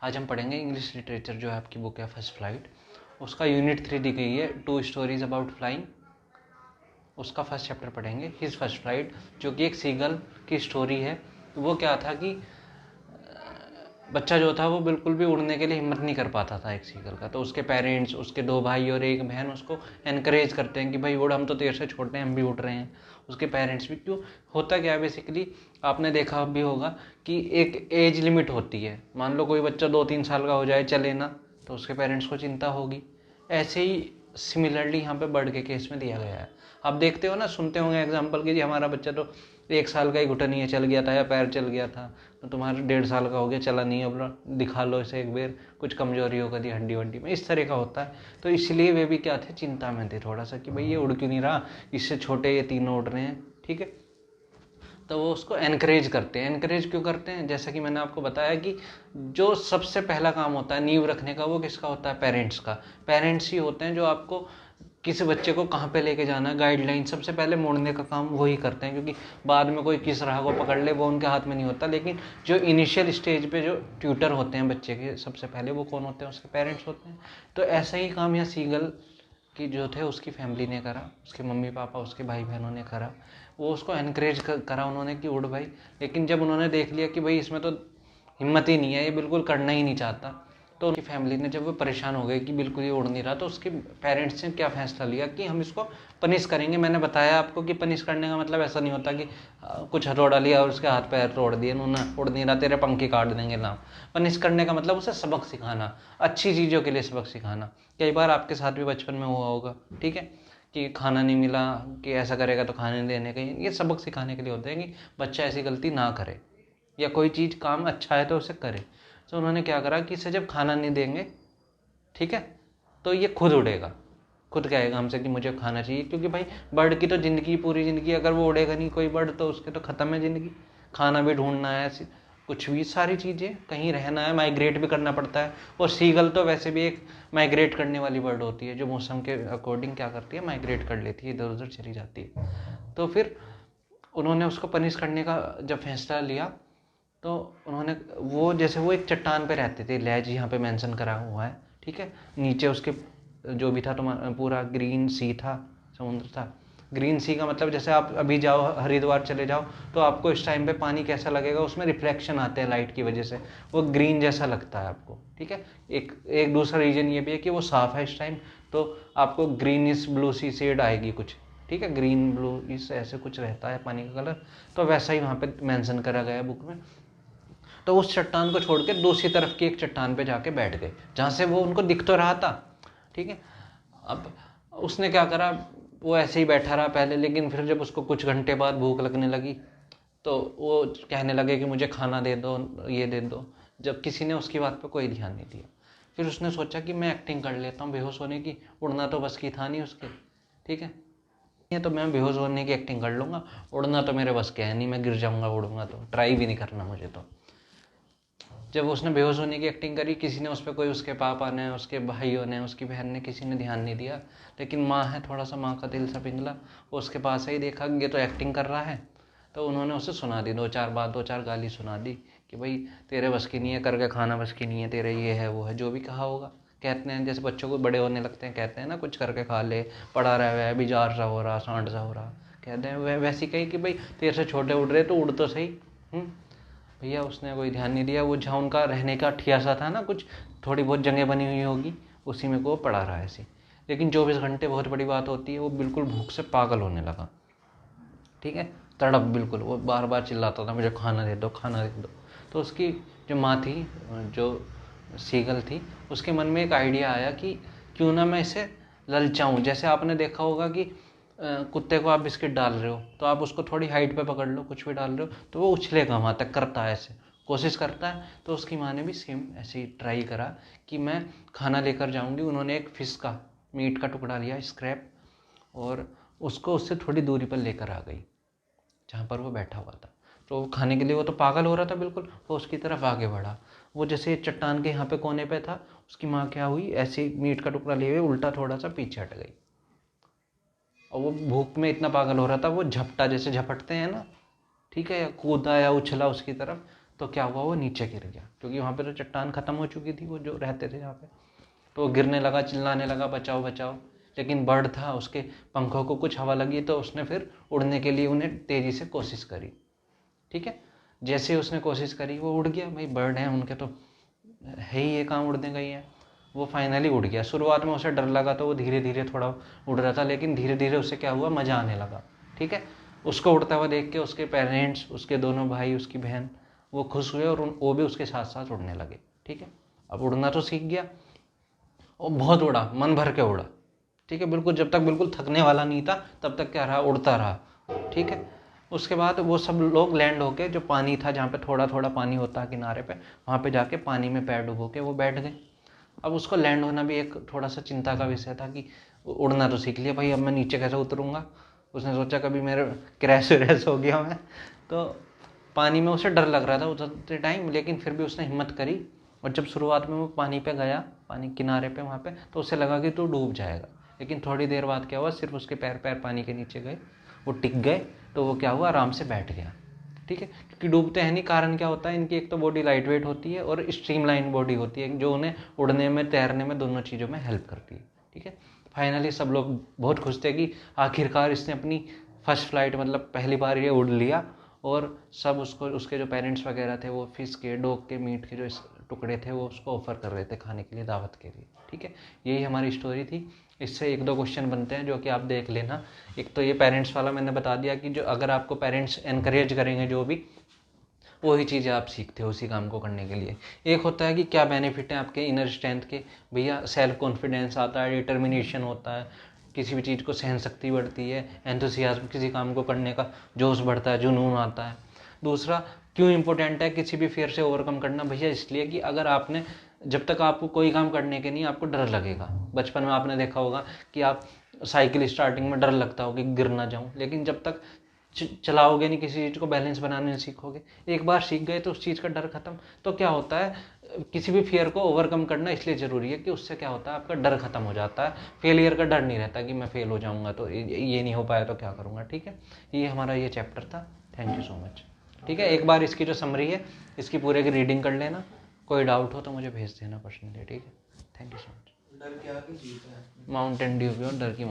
आज हम पढ़ेंगे इंग्लिश लिटरेचर, जो है आपकी बुक है फर्स्ट फ्लाइट, उसका यूनिट 3 दी गई है 2 स्टोरीज अबाउट फ्लाइंग। उसका फर्स्ट चैप्टर पढ़ेंगे हिज फर्स्ट फ्लाइट, जो कि एक सीगल की स्टोरी है। वो क्या था कि बच्चा जो था वो बिल्कुल भी उड़ने के लिए हिम्मत नहीं कर पाता था एक सीगल का। तो उसके पेरेंट्स, उसके 2 भाई और 1 बहन उसको एनकरेज करते हैं कि भाई उड़, हम तो तेरे से छोटे हैं, हम भी उड़ रहे हैं। उसके पेरेंट्स भी, क्यों होता क्या है बेसिकली, आपने देखा भी होगा कि एक एज लिमिट होती है। मान लो कोई बच्चा 2-3 साल का हो जाए, चले ना, तो उसके पेरेंट्स को चिंता होगी। ऐसे ही सिमिलरली यहाँ पे बर्ड के केस में दिया गया है। आप देखते हो ना, सुनते होंगे एग्जाम्पल कि जी हमारा बच्चा तो 1 साल का ही घुटनिया चल गया था या पैर चल गया था, तो तुम्हारा 1.5 साल का हो गया, चला नहीं, अब दिखा लो इसे एक बार, कुछ कमजोरी होगा दी हड्डी वड्डी में, इस तरह का होता है। तो इसलिए वे भी क्या थे, चिंता में थे थोड़ा सा कि भाई ये उड़ क्यों नहीं रहा, इससे छोटे ये तीनों उड़ रहे हैं, ठीक है। तो वो उसको एनकरेज करते हैं। एनकरेज क्यों करते हैं? जैसा कि मैंने आपको बताया कि जो सबसे पहला काम होता है नींव रखने का, वो किसका होता है? पेरेंट्स का। पेरेंट्स ही होते हैं जो आपको किसी बच्चे को कहाँ पे लेके जाना है, गाइडलाइन सबसे पहले मोड़ने का काम वही करते हैं, क्योंकि बाद में कोई किस राह को पकड़ ले वो उनके हाथ में नहीं होता। लेकिन जो इनिशियल स्टेज पे जो ट्यूटर होते हैं बच्चे के, सबसे पहले वो कौन होते हैं? उसके पेरेंट्स होते हैं। तो ऐसा ही काम यहाँ सीगल की जो थे उसकी फैमिली ने करा, उसके मम्मी पापा, उसके भाई बहनों ने करा। वो उसको एनकरेज करा उन्होंने कि उड़ भाई। लेकिन जब उन्होंने देख लिया कि भाई इसमें तो हिम्मत ही नहीं है, ये बिल्कुल करना ही नहीं चाहता, तो उनकी फैमिली ने, जब वो परेशान हो गए कि बिल्कुल ये उड़ नहीं रहा, तो उसके पेरेंट्स ने क्या फैसला लिया कि हम इसको पनिश करेंगे। मैंने बताया आपको कि पनिश करने का मतलब ऐसा नहीं होता कि कुछ हथौड़ा लिया और उसके हाथ पैर तोड़ दिए, उन्होंने उड़ नहीं रहा तेरे पंखे काट देंगे ना। पनिश करने का मतलब उसे सबक सिखाना, अच्छी चीज़ों के लिए सबक सिखाना। कई बार आपके साथ भी बचपन में हुआ होगा, ठीक है, कि खाना नहीं मिला, कि ऐसा करेगा तो खाने नहीं देने का, ये सबक सिखाने के लिए होते हैं कि बच्चा ऐसी गलती ना करे, या कोई चीज़ काम अच्छा है तो उसे करे। तो उन्होंने क्या करा कि इसे जब खाना नहीं देंगे, ठीक है, तो ये खुद उड़ेगा, खुद कहेगा हमसे कि मुझे खाना चाहिए। क्योंकि भाई बर्ड की तो ज़िंदगी, पूरी ज़िंदगी, अगर वो उड़ेगा नहीं कोई बर्ड तो उसके तो ख़त्म है ज़िंदगी। खाना भी ढूंढना है, कुछ भी, सारी चीज़ें, कहीं रहना है, माइग्रेट भी करना पड़ता है। और सीगल तो वैसे भी एक माइग्रेट करने वाली बर्ड होती है, जो मौसम के अकॉर्डिंग क्या करती है, माइग्रेट कर लेती है, इधर उधर चली जाती है। तो फिर उन्होंने उसको पनिश करने का जब फैसला लिया, तो उन्होंने, वो जैसे वो एक चट्टान पे रहते थे, लैज यहाँ पे मेंशन करा हुआ है, ठीक है। नीचे उसके जो भी था तुम्हारा पूरा ग्रीन सी था, समुद्र था। ग्रीन सी का मतलब जैसे आप अभी जाओ हरिद्वार चले जाओ, तो आपको इस टाइम पे पानी कैसा लगेगा, उसमें रिफ्लेक्शन आते हैं लाइट की वजह से, वो ग्रीन जैसा लगता है आपको, ठीक है। एक दूसरा रीजन ये भी है कि वो साफ़ है इस टाइम, तो आपको ग्रीनिश ब्लू सी शेड आएगी कुछ, ठीक है, ग्रीन ब्लू इस ऐसे कुछ रहता है पानी का कलर। तो वैसा ही वहाँ पे मेंशन करा गया है बुक में। तो उस चट्टान को छोड़ के दूसरी तरफ की एक चट्टान पे जाके बैठ गए, जहाँ से वो उनको दिख तो रहा था, ठीक है। अब उसने क्या करा, वो ऐसे ही बैठा रहा पहले, लेकिन फिर जब उसको कुछ घंटे बाद भूख लगने लगी, तो वो कहने लगे कि मुझे खाना दे दो, ये दे दो। जब किसी ने उसकी बात पे कोई ध्यान नहीं दिया, फिर उसने सोचा कि मैं एक्टिंग कर लेता हूँ बेहोश होने की, उड़ना तो बस की था नहीं उसके, ठीक है। ये तो मैं बेहोश होने की एक्टिंग कर लूँगा, उड़ना तो मेरे बस के है नहीं, मैं गिर जाऊँगा उड़ूँगा तो, ट्राई भी नहीं करना मुझे तो। जब उसने बेहोश होने की एक्टिंग करी, किसी ने उस पर, कोई उसके पापा ने, उसके भाइयों ने, उसकी बहन ने, किसी ने ध्यान नहीं दिया। लेकिन माँ है, थोड़ा सा माँ का दिल सा पिघला, वो उसके पास ही देखा कि ये तो एक्टिंग कर रहा है, तो उन्होंने उसे सुना दी 2-4 बात, 2-4 गाली सुना दी कि भाई तेरे बस की नहीं है, करके खाना बस की नहीं है तेरे, ये है वो है, जो भी कहा होगा। कहते हैं जैसे बच्चों को बड़े होने लगते हैं, कहते हैं ना कुछ करके खा ले, पड़ा रहा है, बिजार सा हो रहा, सांड सा हो रहा, कहते हैं वैसी कही कि भाई तेरे से छोटे उड़ रहे तो उड़ तो सही। भैया उसने कोई ध्यान नहीं दिया, वो जहाँ उनका रहने का ठियासा था ना, कुछ थोड़ी बहुत जगह बनी हुई होगी, उसी में को वो पड़ा रहा ऐसे। लेकिन 24 घंटे बहुत बड़ी बात होती है, वो बिल्कुल भूख से पागल होने लगा, ठीक है, तड़प बिल्कुल, वो बार बार चिल्लाता था मुझे खाना दे दो, खाना दे दो। तो उसकी जो माँ थी, जो सीगल थी, उसके मन में एक आइडिया आया कि क्यों ना मैं इसे ललचाऊँ। जैसे आपने देखा होगा कि कुत्ते को आप बिस्किट डाल रहे हो, तो आप उसको थोड़ी हाइट पे पकड़ लो, कुछ भी डाल रहे हो तो वो उछलेगा वहाँ तक, करता है ऐसे, कोशिश करता है। तो उसकी माँ ने भी सेम ऐसे ही ट्राई करा कि मैं खाना लेकर जाऊँगी। उन्होंने एक फ़िश का मीट का टुकड़ा लिया, स्क्रैप, और उसको उससे थोड़ी दूरी पर लेकर आ गई जहाँ पर वो बैठा हुआ था। तो वो खाने के लिए, वो तो पागल हो रहा था बिल्कुल, वो उसकी तरफ आगे बढ़ा। वो जैसे चट्टान के यहाँ पे कोने पे था, उसकी माँ क्या हुई, ऐसे मीट का टुकड़ा लिए हुए उल्टा थोड़ा सा पीछे हट गई, और वो भूख में इतना पागल हो रहा था, वो झपटा, जैसे झपटते हैं ना, ठीक है, या कूदा या उछला उसकी तरफ, तो क्या हुआ, वो नीचे गिर गया, क्योंकि वहाँ पे तो चट्टान ख़त्म हो चुकी थी, वो जो रहते थे यहाँ पे। तो वो गिरने लगा, चिल्लाने लगा बचाओ बचाओ। लेकिन बर्ड था, उसके पंखों को कुछ हवा लगी तो उसने फिर उड़ने के लिए उन्हें तेज़ी से कोशिश करी। ठीक है, जैसे ही उसने कोशिश करी वो उड़ गया। भाई बर्ड हैं, उनके तो है ही ये काम उड़ने का ही है। वो फाइनली उड़ गया। शुरुआत में उसे डर लगा तो वो धीरे धीरे थोड़ा उड़ रहा था, लेकिन धीरे धीरे उसे क्या हुआ, मज़ा आने लगा। ठीक है, उसको उड़ता हुआ देख के उसके पेरेंट्स, उसके दोनों भाई, उसकी बहन, वो खुश हुए और वो भी उसके साथ साथ उड़ने लगे। ठीक है, अब उड़ना तो सीख गया और बहुत उड़ा, मन भर के उड़ा। ठीक है, बिल्कुल जब तक बिल्कुल थकने वाला नहीं था तब तक क्या रहा, उड़ता रहा। ठीक है, उसके बाद वो सब लोग लैंड होके, जो पानी था जहाँ पे थोड़ा थोड़ा पानी होता है किनारे पे, वहाँ पे जाके पानी में पैर डुबो के वो बैठ गए। अब उसको लैंड होना भी एक थोड़ा सा चिंता का विषय था कि उड़ना तो सीख लिया भाई, अब मैं नीचे कैसे उतरूँगा। उसने सोचा कभी मेरे क्रैश व्रैश हो गया मैं, तो पानी में उसे डर लग रहा था उतरते टाइम, लेकिन फिर भी उसने हिम्मत करी। और जब शुरुआत में वो पानी पे गया, पानी किनारे पे वहाँ पे, तो उसे लगा कि तू डूब जाएगा। लेकिन थोड़ी देर बाद क्या हुआ, सिर्फ उसके पैर पैर पानी के नीचे गए, वो टिक गए, तो वो क्या हुआ, आराम से बैठ गया। ठीक है, क्योंकि डूबते हैं नहीं, कारण क्या होता है, इनकी एक तो बॉडी लाइट वेट होती है और स्ट्रीमलाइन बॉडी होती है, जो उन्हें उड़ने में, तैरने में, दोनों चीज़ों में हेल्प करती है। ठीक है, फाइनली सब लोग बहुत खुश थे कि आखिरकार इसने अपनी फर्स्ट फ्लाइट, मतलब पहली बार ये उड़ लिया। और सब उसको, उसके जो पेरेंट्स वगैरह थे, वो फिश के, डॉग के मीट के जो टुकड़े थे वो उसको ऑफर कर रहे थे खाने के लिए, दावत के लिए। ठीक है, यही हमारी स्टोरी थी। इससे एक दो क्वेश्चन बनते हैं जो कि आप देख लेना। एक तो ये पेरेंट्स वाला मैंने बता दिया कि जो अगर आपको पेरेंट्स एनकरेज करेंगे जो भी, वही चीज़ें आप सीखते हो उसी काम को करने के लिए। एक होता है कि क्या बेनिफिट है आपके इनर स्ट्रेंथ के, भैया सेल्फ कॉन्फिडेंस आता है, डिटर्मिनेशन होता है, किसी भी चीज़ को सहन शक्ति बढ़ती है, एंथुसियाज्म, किसी काम को करने का जोश बढ़ता है, जुनून आता है। दूसरा, क्यों इंपॉर्टेंट है किसी भी फियर से ओवरकम करना, भैया इसलिए कि अगर आपने, जब तक आपको कोई काम करने के नहीं, आपको डर लगेगा। बचपन में आपने देखा होगा कि आप साइकिल स्टार्टिंग में डर लगता होगा कि गिर ना जाऊं, लेकिन जब तक चलाओगे नहीं, किसी चीज़ को बैलेंस बनाने नहीं सीखोगे, एक बार सीख गए तो उस चीज़ का डर खत्म। तो क्या होता है, किसी भी फियर को ओवरकम करना इसलिए ज़रूरी है कि उससे क्या होता है, आपका डर खत्म हो जाता है। फेलियर का डर नहीं रहता कि मैं फेल हो जाऊंगा तो ये नहीं हो पाया तो क्या करूँगा। ठीक है, ये हमारा ये चैप्टर था। Thank you so much. ठीक है, एक बार इसकी जो समरी है इसकी पूरे की रीडिंग कर लेना, कोई डाउट हो तो मुझे भेज देना पर्सनली। ठीक है, थैंक यू सो मच। डर क्या की जीत है? माउंटेन ड्यू भी और डर की